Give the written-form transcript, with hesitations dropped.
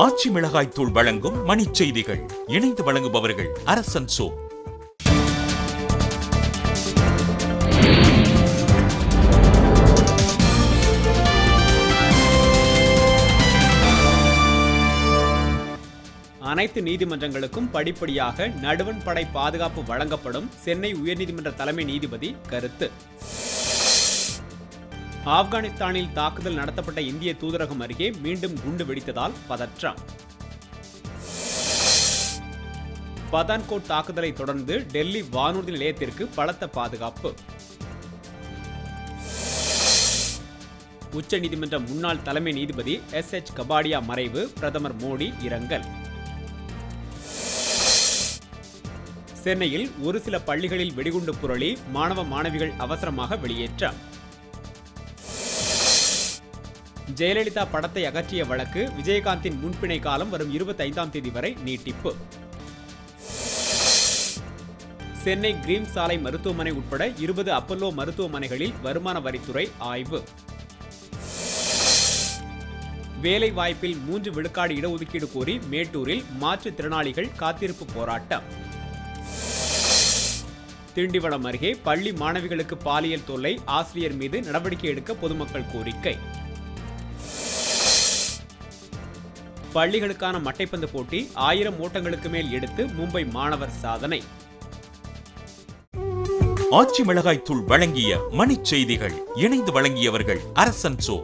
ஆச்சி மிளகாய் தூள் வழங்கும் மணிச் செய்திகள். இணைந்து வழங்குபவர்கள் அரசன் சோ. அனைத்து நீதிமன்றங்களுக்கும் படிப்படியாக நடுவண் படை பாதுகாப்பு வழங்கப்படும். சென்னை உயர்நீதிமன்ற தலைமை நீதிபதி கருத்து. ஆப்கானிஸ்தானில் தாக்குதல் நடத்தப்பட்ட இந்திய தூதரகம் அருகே மீண்டும் குண்டு வெடித்ததால் பதற்றம். பதான்கோட் தாக்குதலை தொடர்ந்து டெல்லி வானூர்தி நிலையத்திற்கு பலத்த பாதுகாப்பு. உச்சநீதிமன்ற முன்னாள் தலைமை நீதிபதி SH கபாடியா மறைவு. பிரதமர் மோடி இரங்கல். சென்னையில் ஒரு சில பள்ளிகளில் வெடிகுண்டு புரளி. மாணவ மாணவிகள் அவசரமாக வெளியேற்றம். ஜெயலலிதா படத்தை அகற்றிய வழக்கு விஜயகாந்தின் முன்பிணை காலம் வரும் 25ஆம் தேதி வரை நீட்டிப்பு. சென்னை கிரீன் சாலை மருத்துவமனை உட்பட 20 அப்பல்லோ மருத்துவமனைகளில் வருமான வரித்துறை ஆய்வு. வேலை வாய்ப்பில் 3 விழுக்காடு இடஒதுக்கீடு கோரி மேட்டூரில் மாற்றுத்திறனாளிகள் காத்திருப்பு போராட்டம். திண்டிவனம் அருகே பள்ளி மாணவிகளுக்கு பாலியல் தொல்லை. ஆசிரியர் மீது நடவடிக்கை எடுக்க பொதுமக்கள் கோரிக்கை. பள்ளிகளுக்கான மட்டைப்பந்து போட்டி 1000 ஓட்டங்களுக்கு மேல் எடுத்து மும்பை மாணவர் சாதனை. ஆச்சி மிளகாய் தூள் வழங்கிய மணிச் செய்திகள். இணைந்து வழங்கியவர்கள் அரசன் சோ.